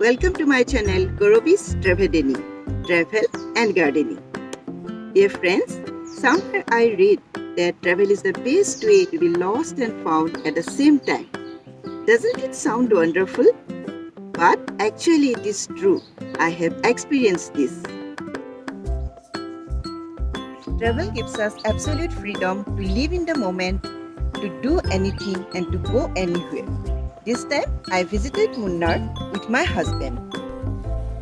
Welcome to my channel Gorobi's Travel and Gardening. Dear friends, somewhere I read that travel is the best way to be lost and found at the same time. Doesn't it sound wonderful? But actually it is true. I have experienced this. Travel gives us absolute freedom to live in the moment, to do anything and to go anywhere. This time I visited Munnar with my husband.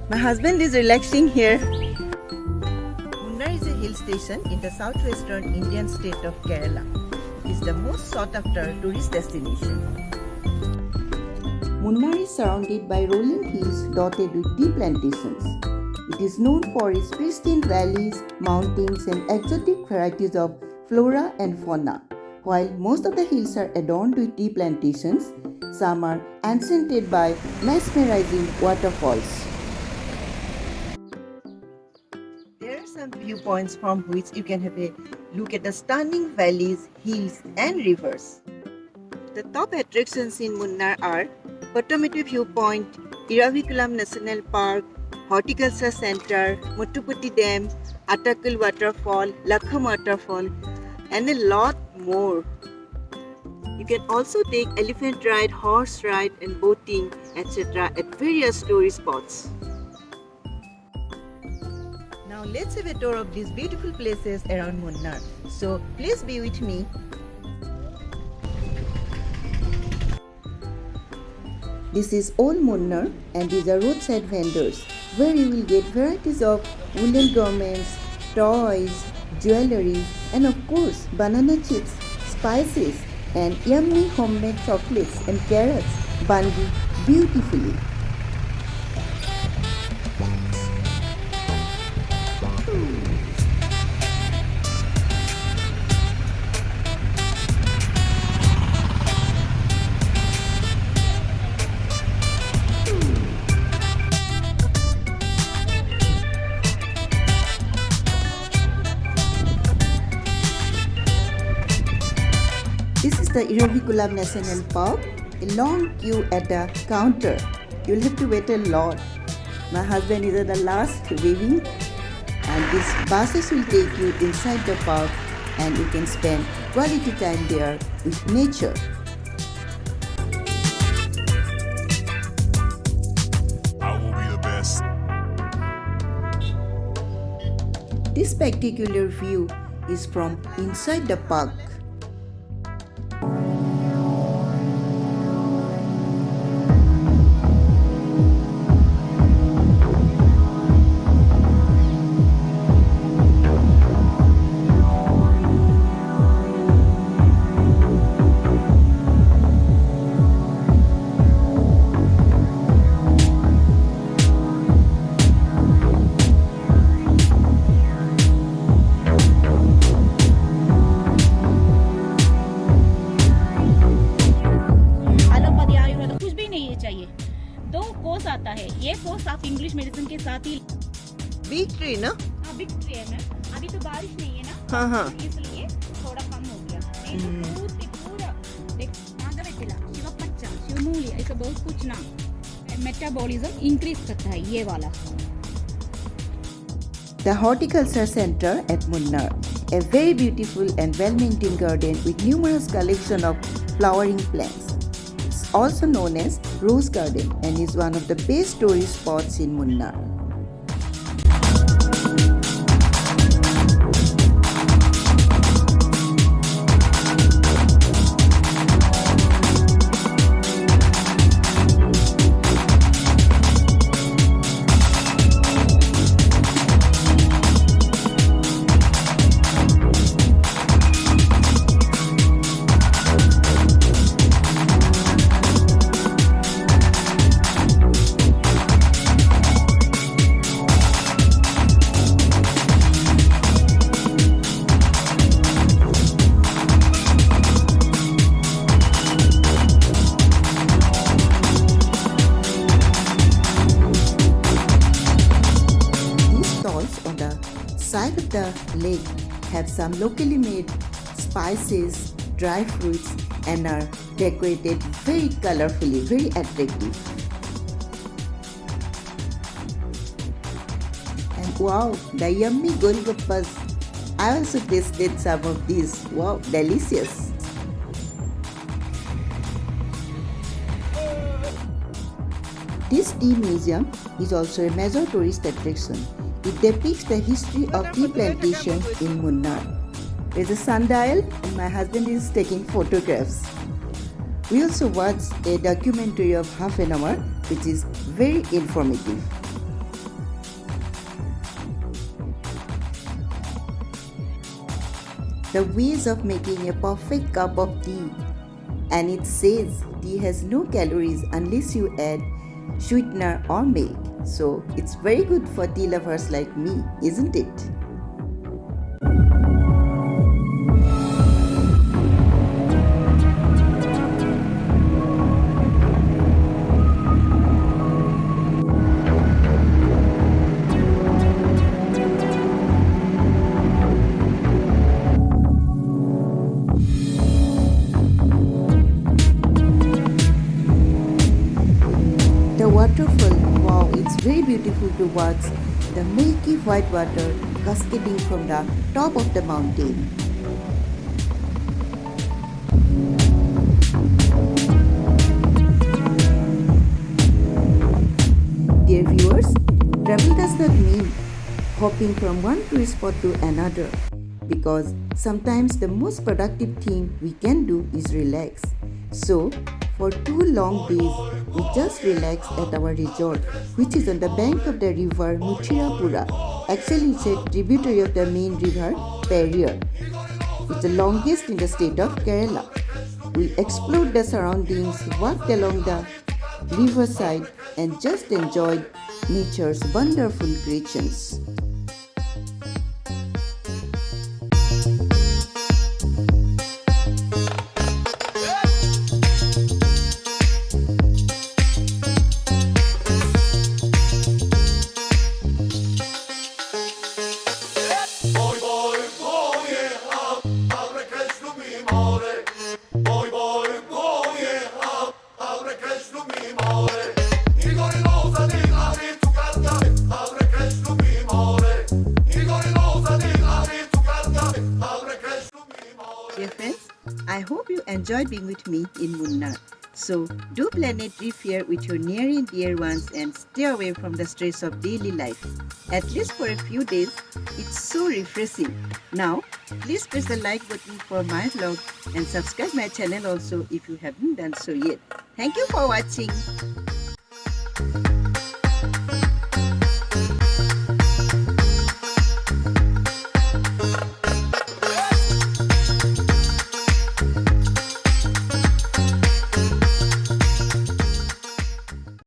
My husband is relaxing here. Munnar is a hill station in the southwestern Indian state of Kerala. It is the most sought after tourist destination. Munnar is surrounded by rolling hills dotted with tea plantations. It is known for its pristine valleys, mountains and exotic varieties of flora and fauna. While most of the hills are adorned with tea plantations, some are enchanted by mesmerising waterfalls. There are some viewpoints from which you can have a look at the stunning valleys, hills and rivers. The top attractions in Munnar are Pothamedu viewpoint, Eravikulam National Park, Horticulture Center, Mutttpetty Dam, Attukadu Waterfall, Lakham Waterfall and a lot more. You can also take elephant ride, horse ride and boating etc. at various tourist spots. Now let's have a tour of these beautiful places around Munnar. So please be with me. This is Old Munnar and these are roadside vendors where you will get varieties of woolen garments, toys, jewelry and of course banana chips, spices and yummy homemade chocolates and carrots bundled beautifully. This is the Eravikulam National Park, a long queue at the counter. You'll have to wait a lot. My husband is at the last waving and these buses will take you inside the park and you can spend quality time there with nature. I will be the best. This spectacular view is from inside the park. दो course आता है, ये course आप English medicine के साथ ही big tree ना? हाँ big tree है मैम, अभी तो बारिश नहीं है ना, हाँ इसलिए थोड़ा कम हो गया। पूरा नागवेटिला, शिवपच्चा, शिवमूली, ऐसा बहुत कुछ ना मेटाबॉलिज्म इंक्रीज करता है ये वाला। The Horticulture Center at Munnar, a very beautiful and well-maintained garden with numerous collection of flowering plants. It's also known as Rose Garden and is one of the best tourist spots in Munnar. Side of the lake have some locally made spices, dry fruits and are decorated very colorfully, very attractive. Wow, the yummy golgappas. I also tasted some of these. Wow, delicious. This tea museum is also a major tourist attraction. It depicts the history of tea plantation in Munnar. There's a sundial and my husband is taking photographs. We also watched a documentary of half an hour which is very informative. The ways of making a perfect cup of tea, and it says tea has no calories unless you add sweetener or milk. So it's very good for tea lovers like me, isn't it? The waterfall, wow, it's very beautiful to watch the milky white water cascading from the top of the mountain. Dear viewers, travel does not mean hopping from one tourist spot to another, because sometimes the most productive thing we can do is relax. So, for 2 long days, we just relax at our resort, which is on the bank of the river Mutttpetty. Actually, it's a tributary of the main river Periyar. It's the longest in the state of Kerala. We explored the surroundings, walked along the riverside, and just enjoyed nature's wonderful creations. Dear friends, I hope you enjoyed being with me in Munnar. So do plan a trip here with your near and dear ones and stay away from the stress of daily life. At least for a few days, it's so refreshing. Now, please press the like button for my vlog and subscribe my channel also if you haven't done so yet. Thank you for watching.